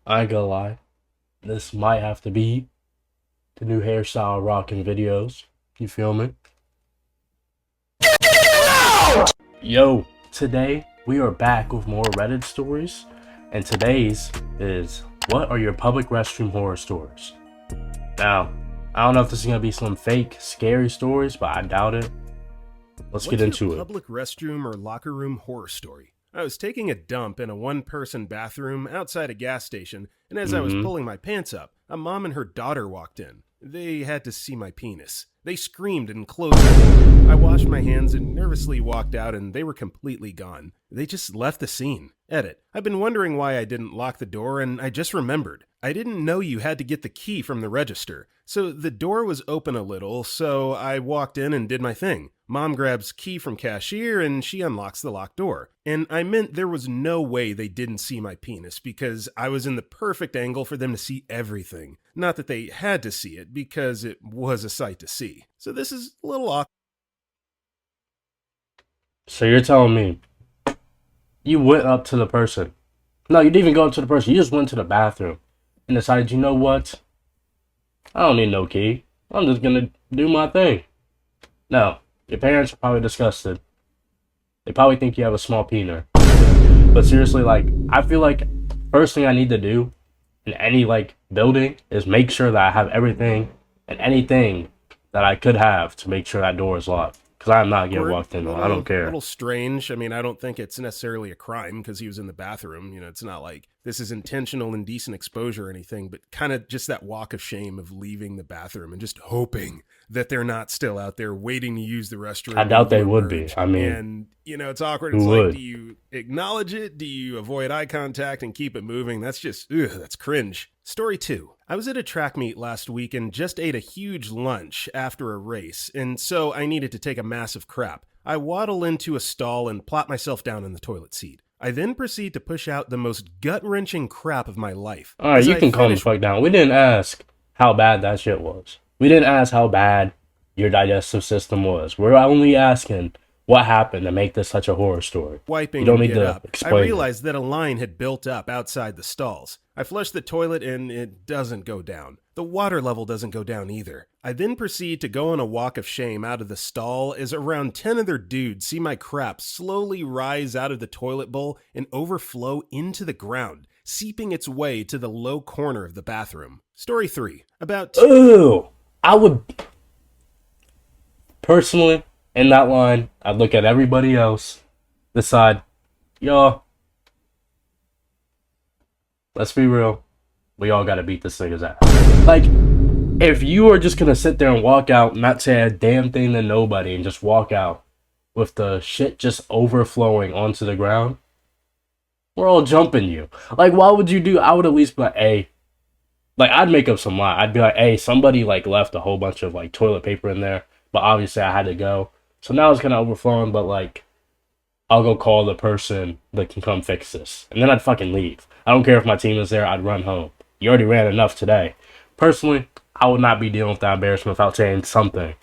I ain't gonna lie. This might have to be the new hairstyle rocking videos. You feel me? Yo, today we are back with more Reddit stories, and today's is what are your public restroom horror stories? Now, I don't know if this is gonna be some fake, scary stories, but I doubt it. Let's get What's into your it. public restroom or locker room horror story? I was taking a dump in a one-person bathroom outside a gas station, and as I was Mm-hmm. pulling my pants up, a mom and her daughter walked in. They had to see my penis. They screamed and closed the door. I washed my hands and nervously walked out, and they were completely gone. They just left the scene. Edit. I've been wondering why I didn't lock the door, and I just remembered. I didn't know you had to get the key from the register. So the door was open a little, so I walked in and did my thing. Mom grabs key from cashier and she unlocks the locked door. And I meant there was no way they didn't see my penis because I was in the perfect angle for them to see everything. Not that they had to see it because it was a sight to see. So this is a little awkward. So you're telling me you went up to the person? No, you didn't even go up to the person. You just went to the bathroom and decided, you know what? I don't need no key. I'm just gonna do my thing. No, your parents are probably disgusted. They probably think you have a small penis. But seriously, like, I feel like first thing I need to do in any like building is make sure that I have everything and anything that I could have to make sure that door is locked. Because I'm not getting walked in on. I don't care. Little strange. I mean, I don't think it's necessarily a crime because he was in the bathroom. You know, it's not like this is intentional indecent exposure or anything, but kind of just that walk of shame of leaving the bathroom and just hoping that they're not still out there waiting to use the restroom. I doubt they would be. I mean, and you know, it's awkward. It's who like, do would? you acknowledge it? Do you avoid eye contact and keep it moving? That's just, ugh, that's cringe. Story 2. I was at a track meet last week and just ate a huge lunch after a race, and so I needed to take a massive crap. I waddle into a stall and plop myself down in the toilet seat. I then proceed to push out the most gut-wrenching crap of my life. Alright, As you I can calm the finish, fuck down. We didn't ask how bad that shit was. We didn't ask how bad your digestive system was. We're only asking what happened to make this such a horror story. You wiping don't and need get to up, I explain it. realized that a line had built up outside the stalls. I flush the toilet and it doesn't go down. The water level doesn't go down either. I then proceed to go on a walk of shame out of the stall as around 10 other dudes see my crap slowly rise out of the toilet bowl and overflow into the ground, seeping its way to the low corner of the bathroom. Story 3. About Ooh! I would personally, in that line, I'd look at everybody else, decide, y'all, let's be real. We all gotta beat this nigga's ass. Like, if you are just gonna sit there and walk out, not say a damn thing to nobody, and just walk out with the shit just overflowing onto the ground, we're all jumping you. Like, why would you do? I would at least be like, hey, like, I'd make up some lie. I'd be like, hey, somebody like left a whole bunch of like toilet paper in there, but obviously I had to go, so now it's kind of overflowing. But like, I'll go call the person that can come fix this, and then I'd fucking leave. I don't care if my team is there. I'd run home. You already ran enough today. Personally, I would not be dealing with that embarrassment without saying something.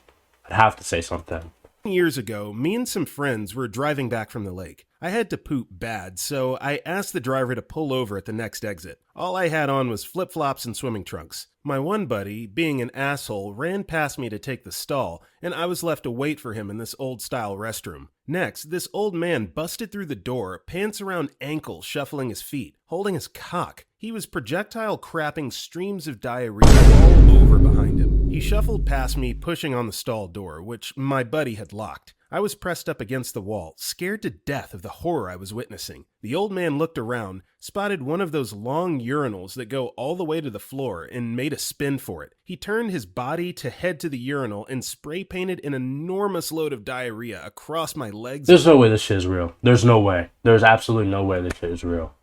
I'd have to say something. years ago, me and some friends were driving back from the lake. I had to poop bad, so I asked the driver to pull over at the next exit. All I had on was flip-flops and swimming trunks. My one buddy, being an asshole, ran past me to take the stall, and I was left to wait for him in this old-style restroom. Next, this old man busted through the door, pants around ankle, shuffling his feet, holding his cock. He was projectile crapping streams of diarrhea all over behind him. He shuffled past me, pushing on the stall door, which my buddy had locked. I was pressed up against the wall, scared to death of the horror I was witnessing. The old man looked around, spotted one of those long urinals that go all the way to the floor, and made a spin for it. He turned his body to head to the urinal and spray painted an enormous load of diarrhea across my legs. There's no way this shit is real. There's no way. There's absolutely no way this shit is real.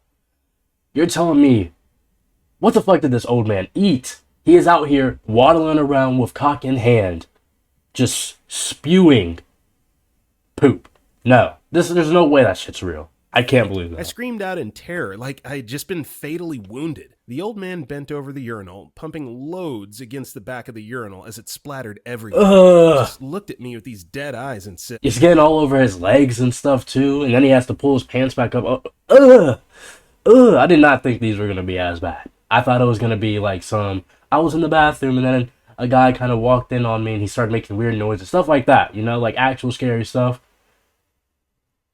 You're telling me, what the fuck did this old man eat? He is out here waddling around with cock in hand, just spewing poop. No, there's no way that shit's real. I can't believe I that. screamed out in terror, like I had just been fatally wounded. The old man bent over the urinal, pumping loads against the back of the urinal as it splattered everywhere. He Ugh. just looked at me with these dead eyes and said, It's getting all over his legs and stuff too, and then he has to pull his pants back up. Ugh. ugh, I did not think these were gonna be as bad. I thought it was gonna be like I was in the bathroom and then a guy kind of walked in on me and he started making weird noises, stuff like that, you know, like actual scary stuff.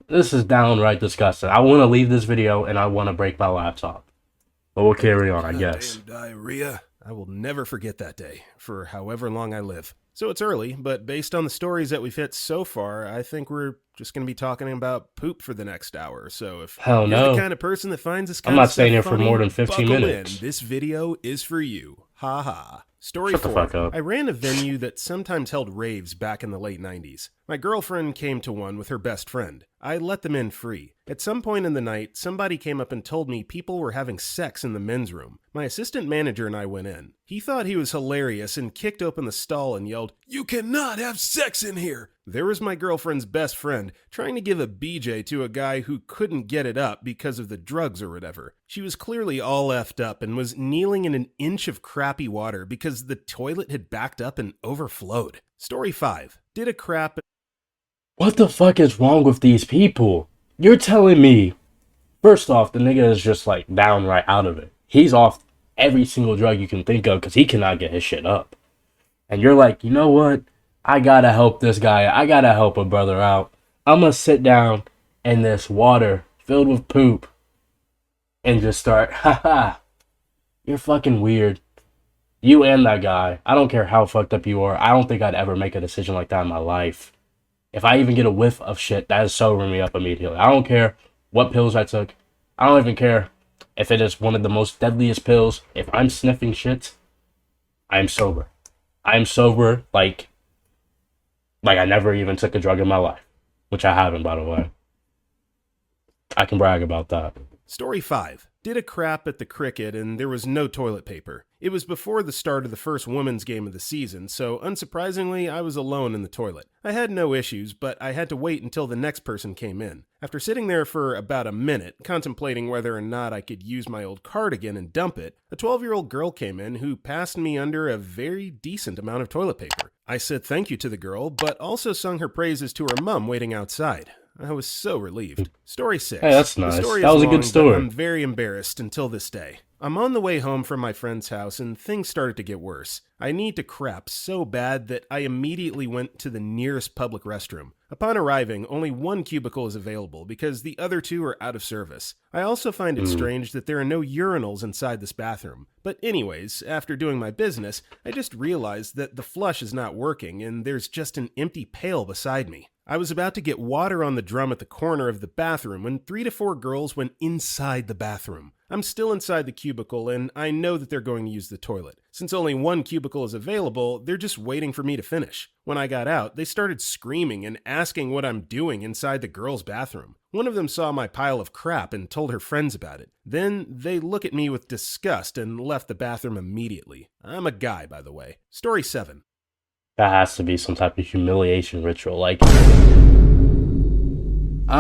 This is downright disgusting. I want to leave this video and I want to break my laptop. But we'll carry on, I guess. Goddamn diarrhea. I will never forget that day, for however long I live. So it's early, but based on the stories that we've hit so far, I think we're just going to be talking about poop for the next hour. So if Hell you're no. the kind of person that finds this I'm kind not of staying stuff here for funny, more than 15 buckle minutes. in. This video is for you. Ha ha. Story Shut the 4. fuck up. I ran a venue that sometimes held raves back in the late 90s. My girlfriend came to one with her best friend. I let them in free. At some point in the night, somebody came up and told me people were having sex in the men's room. My assistant manager and I went in. He thought he was hilarious and kicked open the stall and yelled, "You cannot have sex in here!" There was my girlfriend's best friend trying to give a BJ to a guy who couldn't get it up because of the drugs or whatever. She was clearly all effed up and was kneeling in an inch of crappy water because the toilet had backed up and overflowed. Story 5. Did a crap. What the fuck is wrong with these people? You're telling me, first off, the nigga is just like downright out of it. He's off every single drug you can think of because he cannot get his shit up. And you're like, you know what? I gotta help this guy. I gotta help a brother out. I'm gonna sit down in this water filled with poop and just start, haha, you're fucking weird. You and that guy. I don't care how fucked up you are. I don't think I'd ever make a decision like that in my life. If I even get a whiff of shit, that is sobering me up immediately. I don't care what pills I took. I don't even care if it is one of the most deadliest pills. If I'm sniffing shit, I'm sober. I'm sober like I never even took a drug in my life. Which I haven't, by the way. I can brag about that. Story 5. Did a crap at the cricket and there was no toilet paper. It was before the start of the first women's game of the season, so unsurprisingly, I was alone in the toilet. I had no issues, but I had to wait until the next person came in. After sitting there for about a minute, contemplating whether or not I could use my old cardigan and dump it, a 12-year-old girl came in who passed me under a very decent amount of toilet paper. I said thank you to the girl, but also sung her praises to her mum waiting outside. I was so relieved. Story 6. Hey, that's nice. The story That is was a good long, but story. I'm very embarrassed until this day. I'm on the way home from my friend's house and things started to get worse. I need to crap so bad that I immediately went to the nearest public restroom. Upon arriving, only one cubicle is available because the other two are out of service. I also find it strange that there are no urinals inside this bathroom. But anyways, after doing my business, I just realized that the flush is not working and there's just an empty pail beside me. I was about to get water on the drum at the corner of the bathroom when 3 to 4 girls went inside the bathroom. I'm still inside the cubicle and I know that they're going to use the toilet. Since only one cubicle is available, they're just waiting for me to finish. When I got out, they started screaming and asking what I'm doing inside the girls' bathroom. One of them saw my pile of crap and told her friends about it. Then they look at me with disgust and left the bathroom immediately. I'm a guy, by the way. Story 7. That has to be some type of humiliation ritual. Like, I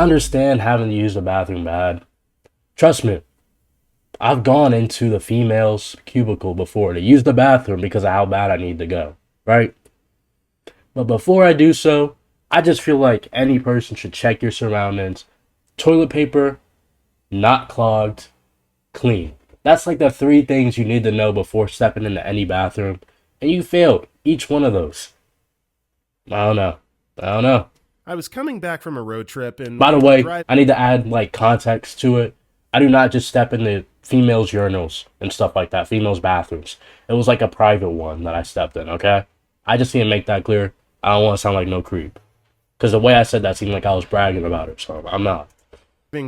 understand having to use the bathroom bad. Trust me, I've gone into the female's cubicle before to use the bathroom because of how bad I need to go, right? But before I do so, I just feel like any person should check your surroundings. Toilet paper, not clogged, clean. That's like the 3 things you need to know before stepping into any bathroom. And you failed each one of those. I don't know. I was coming back from a road trip and... By the way, I need to add like context to it. I do not just step into females' urinals and stuff like that, females' bathrooms. It was like a private one that I stepped in, okay? I just need to make that clear. I don't want to sound like no creep. Because the way I said that seemed like I was bragging about it, so I'm not.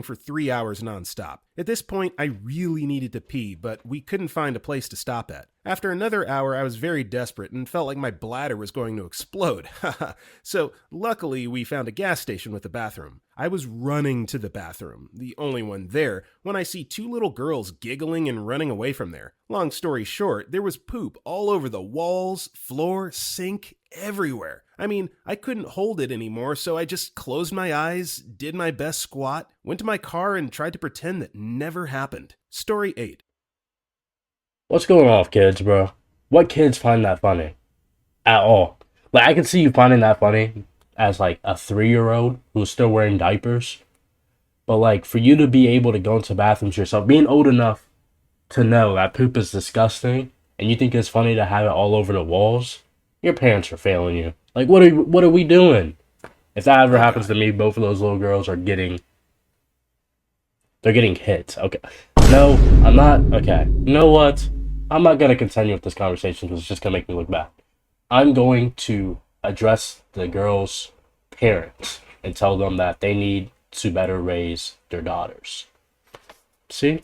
For 3 hours nonstop. At this point, I really needed to pee, but we couldn't find a place to stop at. After another hour, I was very desperate and felt like my bladder was going to explode. So, luckily, we found a gas station with a bathroom. I was running to the bathroom, the only one there, when I see 2 little girls giggling and running away from there. Long story short, there was poop all over the walls, floor, sink, everywhere. I mean, I couldn't hold it anymore, so I just closed my eyes, did my best squat, went to my car, and tried to pretend that never happened. Story 8. What's going on, kids, bro? What kids find that funny? At all. Like, I can see you finding that funny as, like, a 3-year-old who's still wearing diapers. But like for you to be able to go into bathrooms yourself, being old enough to know that poop is disgusting, and you think it's funny to have it all over the walls, your parents are failing you. Like what are we doing? If that ever happens to me, both of those little girls are getting hit. Okay. No, I'm not. Okay. You know what? I'm not going to continue with this conversation because it's just going to make me look bad. I'm going to address the girls' parents and tell them that they need to better raise their daughters. See?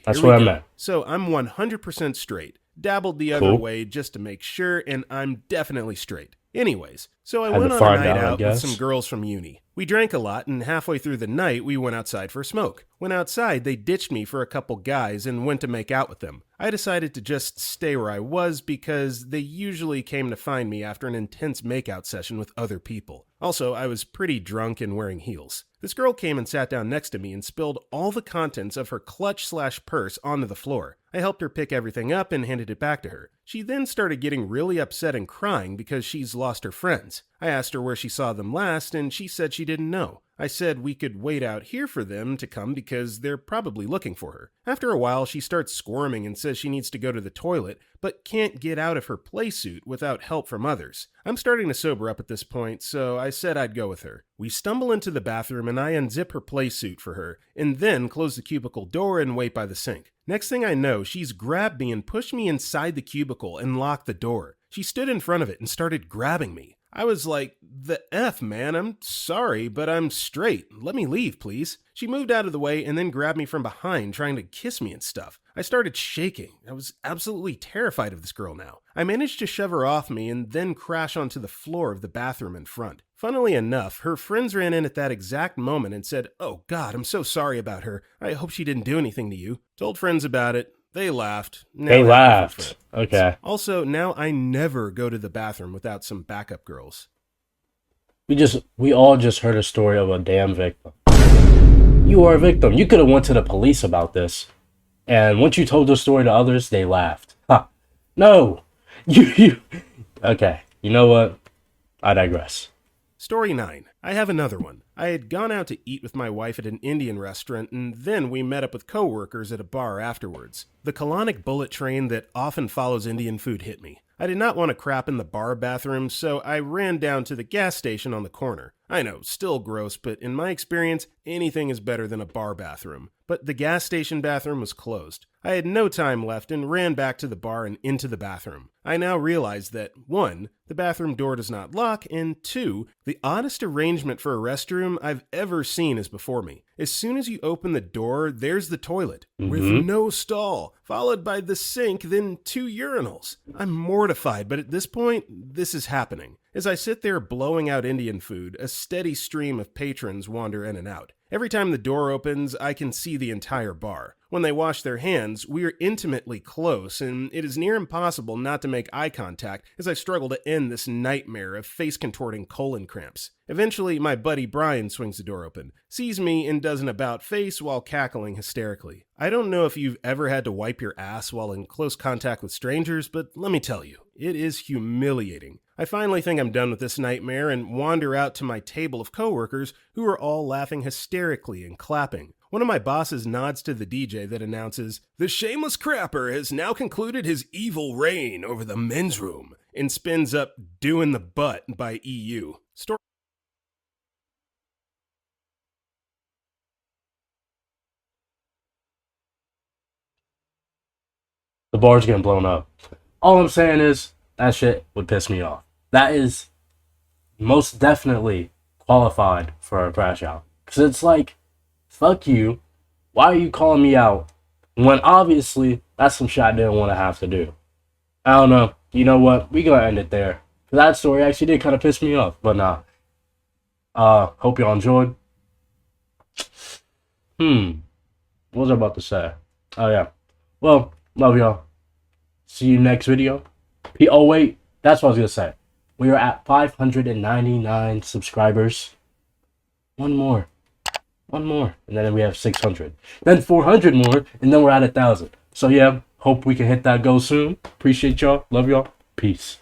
That's what I meant. So I'm 100% straight. Dabbled the other way just to make sure, and I'm definitely straight. Anyways, so I went on a night out with some girls from uni. We drank a lot, and halfway through the night, we went outside for a smoke. When outside, they ditched me for a couple guys and went to make out with them. I decided to just stay where I was because they usually came to find me after an intense makeout session with other people. Also, I was pretty drunk and wearing heels. This girl came and sat down next to me and spilled all the contents of her clutch/purse onto the floor. I helped her pick everything up and handed it back to her. She then started getting really upset and crying because she's lost her friends. I asked her where she saw them last, and she said she didn't know. I said we could wait out here for them to come because they're probably looking for her. After a while, she starts squirming and says she needs to go to the toilet, but can't get out of her playsuit without help from others. I'm starting to sober up at this point, so I said I'd go with her. We stumble into the bathroom and I unzip her playsuit for her, and then close the cubicle door and wait by the sink. Next thing I know, she's grabbed me and pushed me inside the cubicle and locked the door. She stood in front of it and started grabbing me. I was like, the F, man, I'm sorry, but I'm straight. Let me leave, please. She moved out of the way and then grabbed me from behind, trying to kiss me and stuff. I started shaking. I was absolutely terrified of this girl now. I managed to shove her off me and then crash onto the floor of the bathroom in front. Funnily enough, her friends ran in at that exact moment and said, "Oh God, I'm so sorry about her. I hope she didn't do anything to you." Told friends about it. They laughed. They laughed. Okay. Also, now I never go to the bathroom without some backup girls. We all just heard a story of a damn victim. You are a victim. You could have went to the police about this. And once you told the story to others, they laughed. Ha. No. You. Okay. You know what? I digress. Story 9. I have another one. I had gone out to eat with my wife at an Indian restaurant, and then we met up with coworkers at a bar afterwards. The colonic bullet train that often follows Indian food hit me. I did not want to crap in the bar bathroom, so I ran down to the gas station on the corner. I know, still gross, but in my experience, anything is better than a bar bathroom. But the gas station bathroom was closed. I had no time left and ran back to the bar and into the bathroom. I now realize that 1. The bathroom door does not lock, and 2. The oddest arrangement for a restroom I've ever seen is before me. As soon as you open the door, there's the toilet, with no stall, followed by the sink, then 2 urinals. I'm mortified, but at this point, this is happening. As I sit there blowing out Indian food, a steady stream of patrons wander in and out. Every time the door opens, I can see the entire bar. When they wash their hands, we are intimately close, and it is near impossible not to make eye contact as I struggle to end this nightmare of face-contorting colon cramps. Eventually, my buddy Brian swings the door open, sees me, and does an about-face while cackling hysterically. I don't know if you've ever had to wipe your ass while in close contact with strangers, but let me tell you, it is humiliating. I finally think I'm done with this nightmare and wander out to my table of coworkers who are all laughing hysterically and clapping. One of my bosses nods to the DJ that announces, "The shameless crapper has now concluded his evil reign over the men's room," and spins up "Doing the Butt" by EU. The bar's getting blown up. All I'm saying is, that shit would piss me off. That is most definitely qualified for a crash out. Because it's like, fuck you. Why are you calling me out? When obviously, that's some shit I didn't want to have to do. I don't know. You know what? We gonna end it there. That story actually did kind of piss me off. But nah. Hope y'all enjoyed. What was I about to say? Oh yeah. Well, love y'all. See you next video. Oh wait, that's what I was gonna say. We are at 599 subscribers. One more. And then we have 600. Then 400 more, and then we're at 1,000. So yeah, hope we can hit that goal soon. Appreciate y'all. Love y'all. Peace.